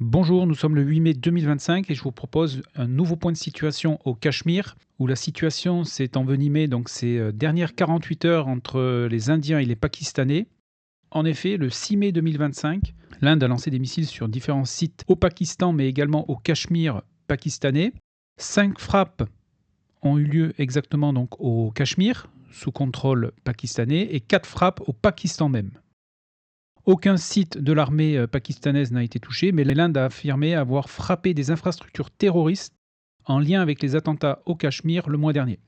Bonjour, nous sommes le 8 mai 2025 et je vous propose un nouveau point de situation au Cachemire où la situation s'est envenimée donc ces dernières 48 heures entre les Indiens et les Pakistanais. En effet, le 6 mai 2025, l'Inde a lancé des missiles sur différents sites au Pakistan mais également au Cachemire pakistanais. 5 frappes ont eu lieu exactement donc au Cachemire sous contrôle pakistanais et 4 frappes au Pakistan même. Aucun site de l'armée pakistanaise n'a été touché, mais l'Inde a affirmé avoir frappé des infrastructures terroristes en lien avec les attentats au Cachemire le mois dernier.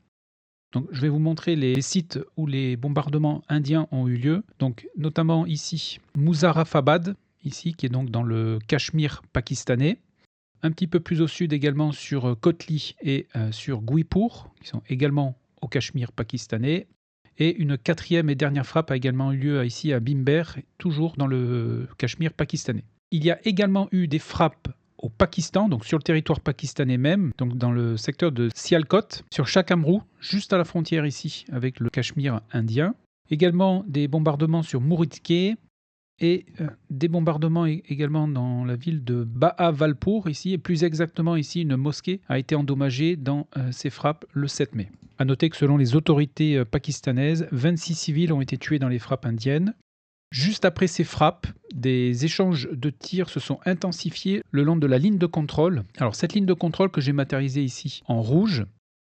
Donc, je vais vous montrer les sites où les bombardements indiens ont eu lieu. Donc, notamment ici, Muzaffarabad, ici, qui est donc dans le Cachemire pakistanais. Un petit peu plus au sud également sur Kotli et sur Guipur, qui sont également au Cachemire pakistanais. Et une quatrième et dernière frappe a également eu lieu ici à Bimber, toujours dans le Cachemire pakistanais. Il y a également eu des frappes au Pakistan, donc sur le territoire pakistanais même, donc dans le secteur de Sialkot, sur Chakamrou, juste à la frontière ici avec le Cachemire indien. Également des bombardements sur Muridke et des bombardements également dans la ville de Bahawalpur ici, et plus exactement ici une mosquée a été endommagée dans ces frappes le 7 mai. A noter que selon les autorités pakistanaises, 26 civils ont été tués dans les frappes indiennes. Juste après ces frappes, des échanges de tirs se sont intensifiés le long de la ligne de contrôle. Alors cette ligne de contrôle que j'ai matérialisée ici en rouge,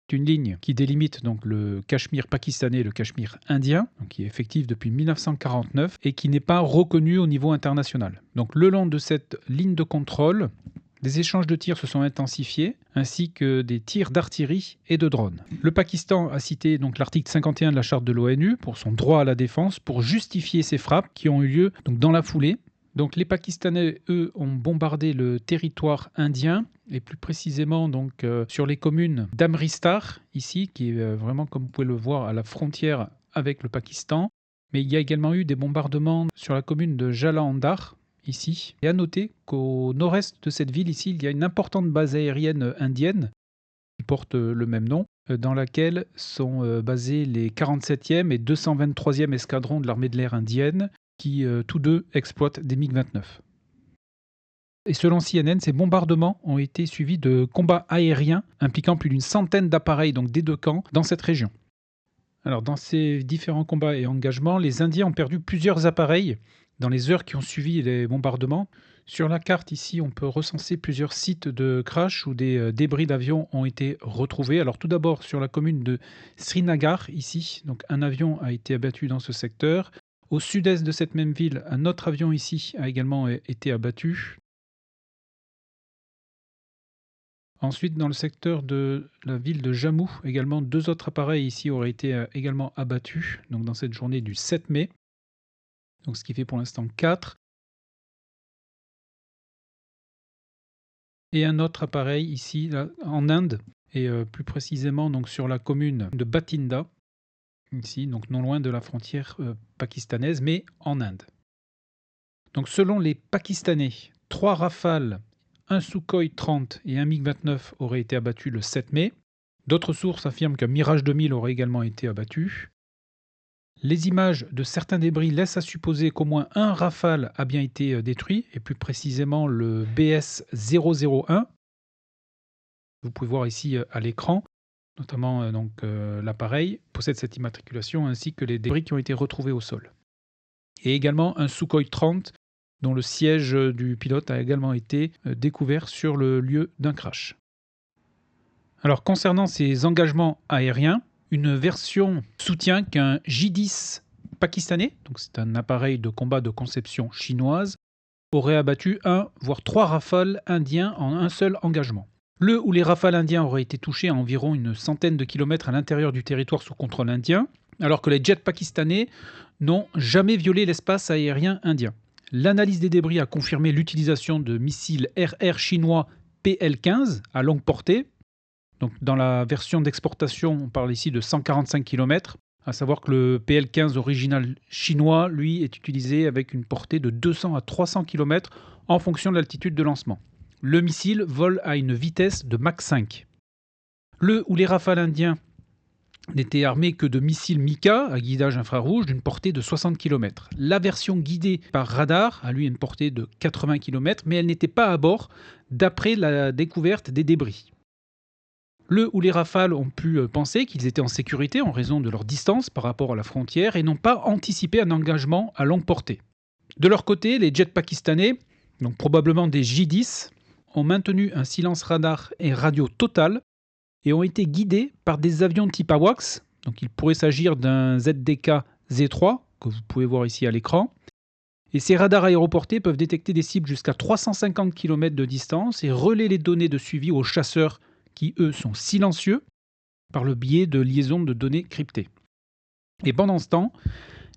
c'est une ligne qui délimite donc le Cachemire pakistanais et le Cachemire indien, donc qui est effective depuis 1949 et qui n'est pas reconnue au niveau international. Donc le long de cette ligne de contrôle, des échanges de tirs se sont intensifiés, ainsi que des tirs d'artillerie et de drones. Le Pakistan a cité donc l'article 51 de la charte de l'ONU pour son droit à la défense pour justifier ces frappes qui ont eu lieu donc dans la foulée. Donc les Pakistanais, eux, ont bombardé le territoire indien et plus précisément donc sur les communes d'Amristar ici, qui est vraiment, comme vous pouvez le voir, à la frontière avec le Pakistan. Mais il y a également eu des bombardements sur la commune de Jalandhar ici. Et à noter qu'au nord-est de cette ville ici, il y a une importante base aérienne indienne qui porte le même nom, dans laquelle sont basés les 47e et 223e escadrons de l'armée de l'air indienne, qui tous deux exploitent des MiG-29. Et selon CNN, ces bombardements ont été suivis de combats aériens impliquant plus d'une centaine d'appareils, donc des deux camps, dans cette région. Alors, dans ces différents combats et engagements, les Indiens ont perdu plusieurs appareils dans les heures qui ont suivi les bombardements. Sur la carte ici, on peut recenser plusieurs sites de crash où des débris d'avions ont été retrouvés. Alors tout d'abord sur la commune de Srinagar ici, donc un avion a été abattu dans ce secteur. Au sud-est de cette même ville, un autre avion ici a également été abattu. Ensuite, dans le secteur de la ville de Jammu, également 2 autres appareils ici auraient été également abattus, donc dans cette journée du 7 mai. Donc ce qui fait pour l'instant 4. Et un autre appareil ici là, en Inde, et plus précisément donc sur la commune de Bathinda, ici, donc non loin de la frontière pakistanaise, mais en Inde. Donc selon les Pakistanais, 3 Rafales, un Sukhoi 30 et un MiG-29 auraient été abattus le 7 mai. D'autres sources affirment qu'un Mirage 2000 aurait également été abattu. Les images de certains débris laissent à supposer qu'au moins un Rafale a bien été détruit, et plus précisément le BS-001. Vous pouvez voir ici à l'écran, notamment l'appareil possède cette immatriculation ainsi que les débris qui ont été retrouvés au sol. Et également un Sukhoi 30 dont le siège du pilote a également été découvert sur le lieu d'un crash. Alors concernant ces engagements aériens, une version soutient qu'un J-10 pakistanais, donc c'est un appareil de combat de conception chinoise, aurait abattu 1 voire 3 Rafales indiens en un seul engagement. Le ou les Rafales indiens auraient été touchés à environ une centaine de kilomètres à l'intérieur du territoire sous contrôle indien, alors que les jets pakistanais n'ont jamais violé l'espace aérien indien. L'analyse des débris a confirmé l'utilisation de missiles RR chinois PL-15 à longue portée. Donc dans la version d'exportation, on parle ici de 145 km, à savoir que le PL-15 original chinois, lui, est utilisé avec une portée de 200 à 300 km en fonction de l'altitude de lancement. Le missile vole à une vitesse de Mach 5. Le ou les Rafales indiens n'était armé que de missiles Mika à guidage infrarouge d'une portée de 60 km. La version guidée par radar a lui une portée de 80 km, mais elle n'était pas à bord d'après la découverte des débris. Le ou les Rafales ont pu penser qu'ils étaient en sécurité en raison de leur distance par rapport à la frontière et n'ont pas anticipé un engagement à longue portée. De leur côté, les jets pakistanais, donc probablement des J-10, ont maintenu un silence radar et radio total et ont été guidés par des avions type AWACS. Donc il pourrait s'agir d'un ZDK Z3, que vous pouvez voir ici à l'écran. Et ces radars aéroportés peuvent détecter des cibles jusqu'à 350 km de distance et relayer les données de suivi aux chasseurs qui, eux, sont silencieux par le biais de liaisons de données cryptées. Et pendant ce temps,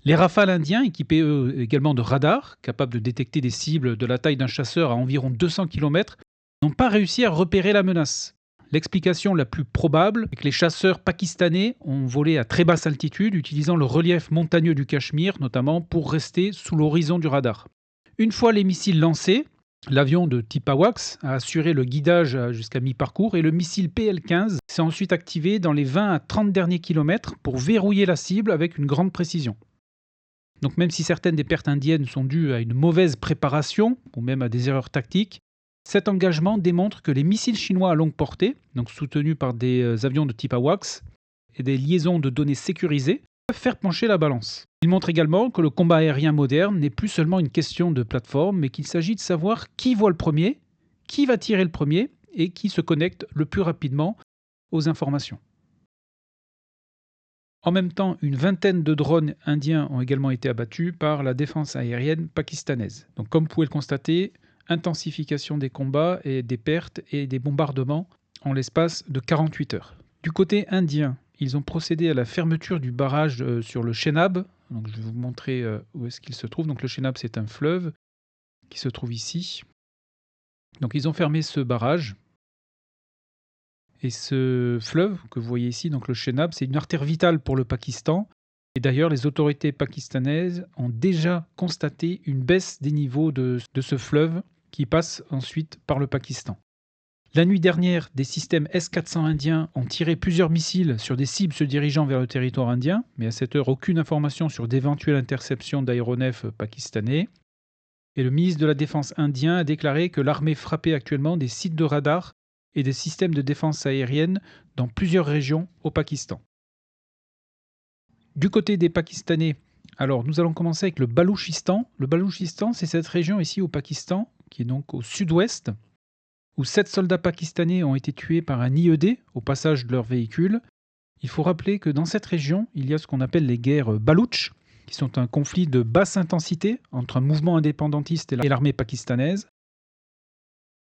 les Rafales indiens, équipés eux également de radars, capables de détecter des cibles de la taille d'un chasseur à environ 200 km, n'ont pas réussi à repérer la menace. L'explication la plus probable est que les chasseurs pakistanais ont volé à très basse altitude, utilisant le relief montagneux du Cachemire, notamment pour rester sous l'horizon du radar. Une fois les missiles lancés, l'avion de type AWACS a assuré le guidage jusqu'à mi-parcours et le missile PL-15 s'est ensuite activé dans les 20 à 30 derniers kilomètres pour verrouiller la cible avec une grande précision. Donc même si certaines des pertes indiennes sont dues à une mauvaise préparation ou même à des erreurs tactiques, cet engagement démontre que les missiles chinois à longue portée, donc soutenus par des avions de type AWACS et des liaisons de données sécurisées, peuvent faire pencher la balance. Il montre également que le combat aérien moderne n'est plus seulement une question de plateforme, mais qu'il s'agit de savoir qui voit le premier, qui va tirer le premier et qui se connecte le plus rapidement aux informations. En même temps, une vingtaine de drones indiens ont également été abattus par la défense aérienne pakistanaise. Donc, comme vous pouvez le constater, intensification des combats et des pertes et des bombardements en l'espace de 48 heures. Du côté indien, ils ont procédé à la fermeture du barrage sur le Chenab. Donc, je vais vous montrer où est-ce qu'il se trouve. Donc, le Chenab, c'est un fleuve qui se trouve ici. Donc, ils ont fermé ce barrage. Et ce fleuve que vous voyez ici, donc le Chenab, c'est une artère vitale pour le Pakistan. Et d'ailleurs, les autorités pakistanaises ont déjà constaté une baisse des niveaux de ce fleuve qui passe ensuite par le Pakistan. La nuit dernière, des systèmes S-400 indiens ont tiré plusieurs missiles sur des cibles se dirigeant vers le territoire indien, mais à cette heure, aucune information sur d'éventuelles interceptions d'aéronefs pakistanais. Et le ministre de la Défense indien a déclaré que l'armée frappait actuellement des sites de radar et des systèmes de défense aérienne dans plusieurs régions au Pakistan. Du côté des Pakistanais, alors nous allons commencer avec le Baloutchistan. Le Baloutchistan, c'est cette région ici au Pakistan, qui est donc au sud-ouest, où 7 soldats pakistanais ont été tués par un IED au passage de leur véhicule. Il faut rappeler que dans cette région, il y a ce qu'on appelle les guerres baloutches, qui sont un conflit de basse intensité entre un mouvement indépendantiste et l'armée pakistanaise.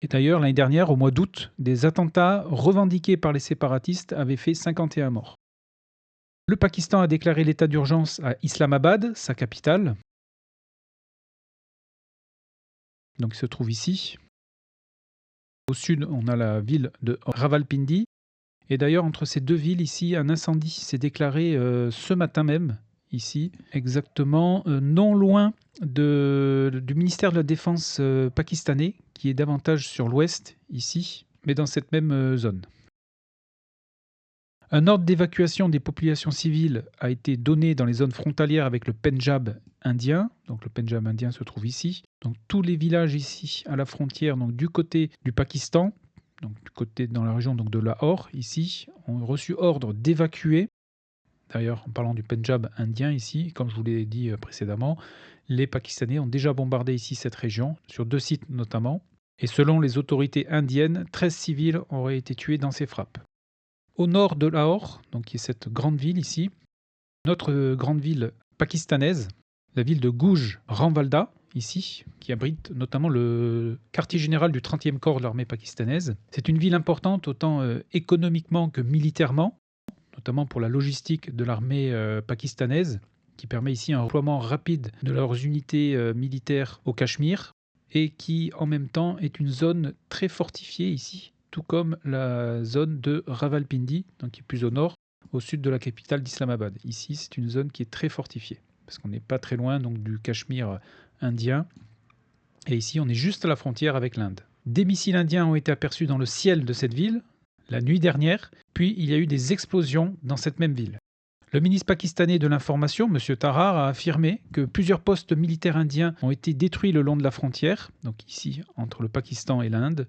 Et d'ailleurs, l'année dernière, au mois d'août, des attentats revendiqués par les séparatistes avaient fait 51 morts. Le Pakistan a déclaré l'état d'urgence à Islamabad, sa capitale. Donc il se trouve ici. Au sud, on a la ville de Rawalpindi. Et d'ailleurs, entre ces deux villes, ici, un incendie s'est déclaré ce matin même, ici, exactement non loin du ministère de la Défense pakistanais, qui est davantage sur l'ouest, ici, mais dans cette même zone. Un ordre d'évacuation des populations civiles a été donné dans les zones frontalières avec le Pendjab indien. Donc le Pendjab indien se trouve ici. Donc tous les villages ici à la frontière, donc du côté du Pakistan, donc du côté dans la région donc de Lahore ici, ont reçu ordre d'évacuer. D'ailleurs, en parlant du Pendjab indien ici, comme je vous l'ai dit précédemment, les Pakistanais ont déjà bombardé ici cette région, sur 2 sites notamment. Et selon les autorités indiennes, 13 civils auraient été tués dans ces frappes. Au nord de Lahore, donc qui est cette grande ville ici, notre grande ville pakistanaise, la ville de Gouj Ranvalda, ici, qui abrite notamment le quartier général du 30e corps de l'armée pakistanaise. C'est une ville importante autant économiquement que militairement, notamment pour la logistique de l'armée pakistanaise, qui permet ici un déploiement rapide de leurs unités militaires au Cachemire, et qui en même temps est une zone très fortifiée ici, tout comme la zone de Rawalpindi, donc qui est plus au nord, au sud de la capitale d'Islamabad. Ici, c'est une zone qui est très fortifiée, parce qu'on n'est pas très loin donc, du Cachemire indien. Et ici, on est juste à la frontière avec l'Inde. Des missiles indiens ont été aperçus dans le ciel de cette ville, la nuit dernière, puis il y a eu des explosions dans cette même ville. Le ministre pakistanais de l'information, M. Tarar, a affirmé que plusieurs postes militaires indiens ont été détruits le long de la frontière, donc ici entre le Pakistan et l'Inde,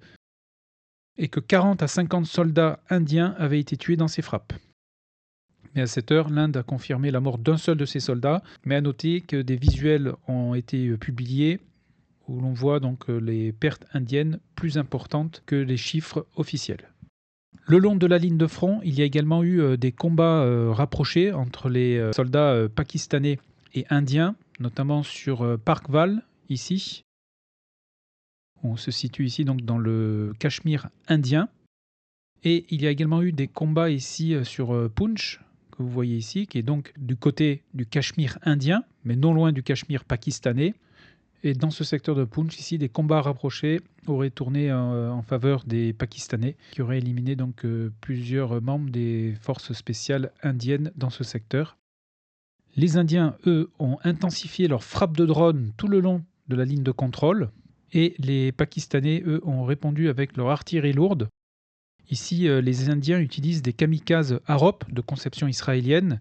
et que 40 à 50 soldats indiens avaient été tués dans ces frappes. Mais à cette heure, l'Inde a confirmé la mort d'un seul de ses soldats, mais a noté que des visuels ont été publiés où l'on voit donc les pertes indiennes plus importantes que les chiffres officiels. Le long de la ligne de front, il y a également eu des combats rapprochés entre les soldats pakistanais et indiens, notamment sur Parkval, ici. On se situe ici donc dans le Cachemire indien. Et il y a également eu des combats ici sur Poonch, que vous voyez ici, qui est donc du côté du Cachemire indien, mais non loin du Cachemire pakistanais. Et dans ce secteur de Poonch, ici, des combats rapprochés auraient tourné en faveur des Pakistanais, qui auraient éliminé donc plusieurs membres des forces spéciales indiennes dans ce secteur. Les Indiens, eux, ont intensifié leurs frappes de drones tout le long de la ligne de contrôle, et les Pakistanais, eux, ont répondu avec leur artillerie lourde. Ici, les Indiens utilisent des kamikazes Harop de conception israélienne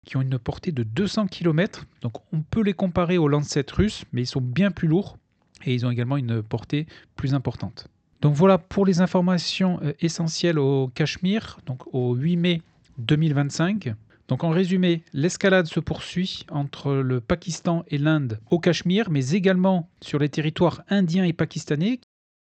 qui ont une portée de 200 km. Donc on peut les comparer aux Lancet russes, mais ils sont bien plus lourds et ils ont également une portée plus importante. Donc voilà pour les informations essentielles au Cachemire, donc au 8 mai 2025. Donc en résumé, l'escalade se poursuit entre le Pakistan et l'Inde au Cachemire, mais également sur les territoires indiens et pakistanais.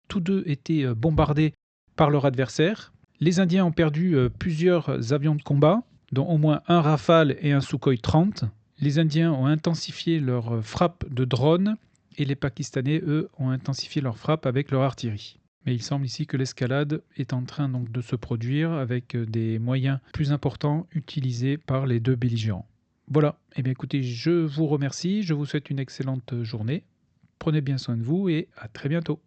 Tous deux étaient bombardés par leur adversaire. Les Indiens ont perdu plusieurs avions de combat, dont au moins un Rafale et un Sukhoi 30. Les Indiens ont intensifié leurs frappes de drones et les Pakistanais, eux, ont intensifié leurs frappes avec leur artillerie. Mais il semble ici que l'escalade est en train donc de se produire avec des moyens plus importants utilisés par les deux belligérants. Voilà, eh bien écoutez, je vous remercie, je vous souhaite une excellente journée. Prenez bien soin de vous et à très bientôt.